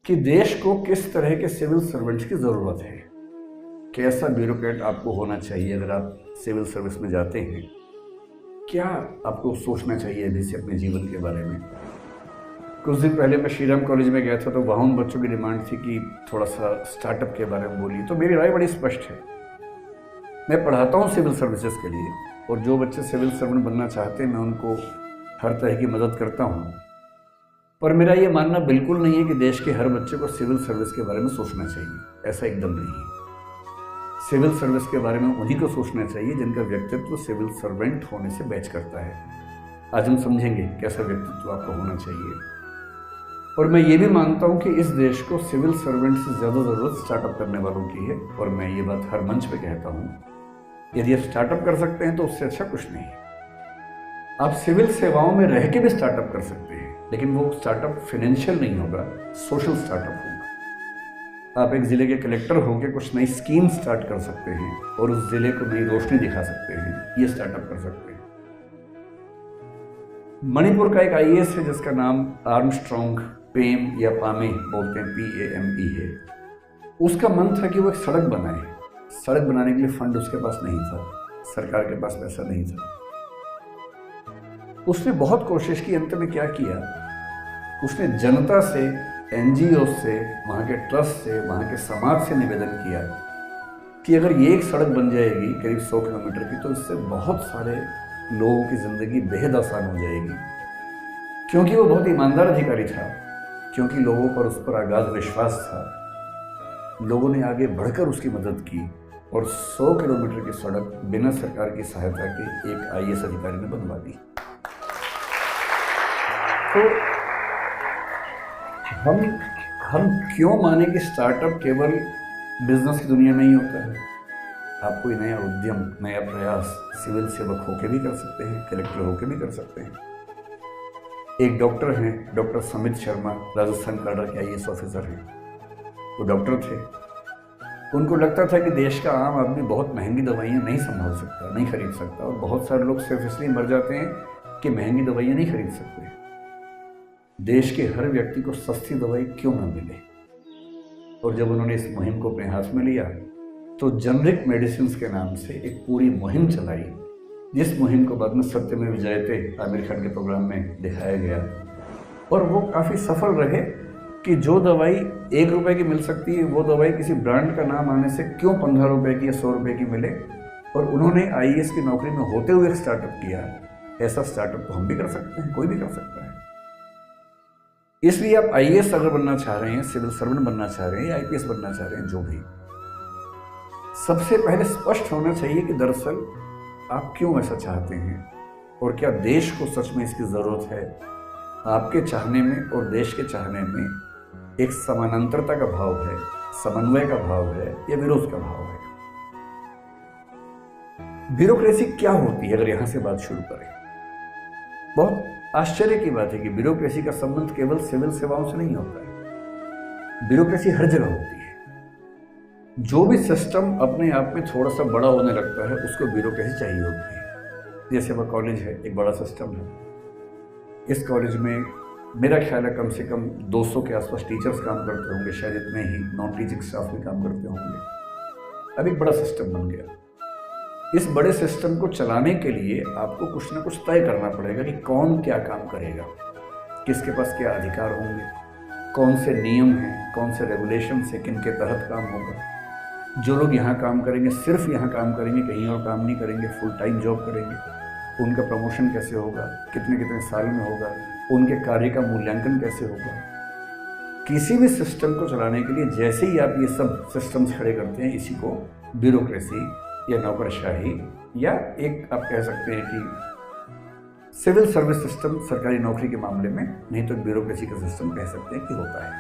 कि देश को किस तरह के सिविल सर्वेंट्स की ज़रूरत है, कैसा ब्यूरोक्रेट आपको होना चाहिए अगर आप सिविल सर्विस में जाते हैं, क्या आपको सोचना चाहिए अभी से अपने जीवन के बारे में। कुछ दिन पहले मैं श्रीराम कॉलेज में गया था, तो वहाँ उन बच्चों की डिमांड थी कि थोड़ा सा स्टार्टअप के बारे में बोलिए। तो मेरी राय बड़ी स्पष्ट है, मैं पढ़ाता हूँ सिविल सर्विसेज के लिए, और जो बच्चे सिविल सर्वेंट बनना चाहते हैं मैं उनको हर तरह की मदद करता हूँ। पर मेरा ये मानना बिल्कुल नहीं है कि देश के हर बच्चे को सिविल सर्विस के बारे में सोचना चाहिए, ऐसा एकदम नहीं है। सिविल सर्विस के बारे में उन्हीं को सोचना चाहिए जिनका व्यक्तित्व सिविल सर्वेंट होने से मैच करता है। आज हम समझेंगे कैसा व्यक्तित्व आपको होना चाहिए। और मैं ये भी मानता हूँ कि इस देश को सिविल सर्वेंट से ज़्यादा ज़रूरत स्टार्टअप करने वालों की है, और मैं ये बात हर मंच पे कहता हूँ। यदि आप स्टार्टअप कर सकते हैं तो उससे अच्छा कुछ नहीं है। आप सिविल सेवाओं में रह के भी स्टार्टअप कर सकते हैं, लेकिन वो स्टार्टअप फाइनेंशियल नहीं होगा, सोशल स्टार्टअप होगा। आप एक ज़िले के कलेक्टर होकर कुछ नई स्कीम स्टार्ट कर सकते हैं और उस ज़िले को नई रोशनी दिखा सकते हैं, ये स्टार्टअप कर सकते हैं। मणिपुर का एक आईएएस है जिसका नाम आर्मस्ट्रॉन्ग पेम या पामे बोलते हैं, PAME है। उसका मन था कि वो एक सड़क बनाए। सड़क बनाने के लिए फंड उसके पास नहीं था, सरकार के पास पैसा नहीं था। उसने बहुत कोशिश की, अंत में क्या किया, उसने जनता से, NGO से, वहाँ के ट्रस्ट से, वहाँ के समाज से निवेदन किया कि अगर ये एक सड़क बन जाएगी करीब 100 किलोमीटर की, तो इससे बहुत सारे लोगों की ज़िंदगी बेहद आसान हो जाएगी। क्योंकि वो बहुत ईमानदार अधिकारी था, क्योंकि लोगों पर उस पर अगाध विश्वास था, लोगों ने आगे बढ़कर उसकी मदद की और 100 किलोमीटर की सड़क बिना सरकार की सहायता के एक IAS अधिकारी ने बनवा दी। तो हम क्यों माने कि स्टार्टअप केवल बिजनेस की दुनिया में ही होता है। आप कोई नया उद्यम, नया प्रयास सिविल सेवक होकर भी कर सकते हैं, कलेक्टर होकर भी कर सकते हैं। एक डॉक्टर हैं, डॉक्टर समित शर्मा, राजस्थान काडर के IAS ऑफिसर हैं। वो डॉक्टर थे, उनको लगता था कि देश का आम आदमी बहुत महंगी दवाइयाँ नहीं संभाल सकता, नहीं खरीद सकता, और बहुत सारे लोग सिर्फ इसलिए मर जाते हैं कि महंगी दवाइयाँ नहीं खरीद सकते। देश के हर व्यक्ति को सस्ती दवाई क्यों ना मिले। और जब उन्होंने इस मुहिम को अपने हाथ में लिया तो जेनरिक मेडिसिन के नाम से एक पूरी मुहिम चलाई, जिस मुहिम को बाद में सत्यमेव जयते आमिर खान के प्रोग्राम में दिखाया गया। और वो काफ़ी सफल रहे कि जो दवाई 1 रुपए की मिल सकती है, वो दवाई किसी ब्रांड का नाम आने से क्यों 15 रुपए की या 100 रुपए की मिले। और उन्होंने IAS की नौकरी में होते हुए एक स्टार्टअप किया। ऐसा स्टार्टअप तो हम भी कर सकते हैं, कोई भी कर सकता है। इसलिए आप IAS अगर बनना चाह रहे हैं, सिविल सर्वेंट बनना चाह रहे हैं या IPS बनना चाह रहे हैं, जो भी, सबसे पहले स्पष्ट होना चाहिए कि दरअसल आप क्यों ऐसा चाहते हैं और क्या देश को सच में इसकी ज़रूरत है। आपके चाहने में और देश के चाहने में एक समानांतरता का भाव है, समन्वय का भाव है या विरोध का भाव है। ब्यूरोक्रेसी क्या होती है, अगर यहां से बात शुरू करें। बहुत आश्चर्य की बात है कि ब्यूरोक्रेसी का संबंध केवल सिविल सेवाओं से नहीं होता है। ब्यूरोक्रेसी हर जगह होती है। जो भी सिस्टम अपने आप में थोड़ा सा बड़ा होने लगता है उसको ब्यूरोक्रेसी चाहिए होती है। जैसे वह कॉलेज है, एक बड़ा सिस्टम है। इस कॉलेज में मेरा ख्याल है कम से कम 200 के आसपास टीचर्स काम करते होंगे, शायद इतने ही नॉन टीचिंग स्टाफ भी काम करते होंगे। अब एक बड़ा सिस्टम बन गया। इस बड़े सिस्टम को चलाने के लिए आपको कुछ ना कुछ तय करना पड़ेगा कि कौन क्या काम करेगा, किसके पास क्या अधिकार होंगे, कौन से नियम हैं, कौन से रेगुलेशन है, किन के तहत काम होगा। जो लोग यहाँ काम करेंगे सिर्फ यहाँ काम करेंगे, कहीं और काम नहीं करेंगे, फुल टाइम जॉब करेंगे, उनका प्रमोशन कैसे होगा, कितने कितने साल में होगा, उनके कार्य का मूल्यांकन कैसे होगा। किसी भी सिस्टम को चलाने के लिए जैसे ही आप ये सब सिस्टम्स खड़े करते हैं, इसी को ब्यूरोक्रेसी या नौकरशाही या एक आप कह सकते हैं कि सिविल सर्विस सिस्टम, सरकारी नौकरी के मामले में, नहीं तो ब्यूरोक्रेसी का सिस्टम कह सकते हैं कि होता है।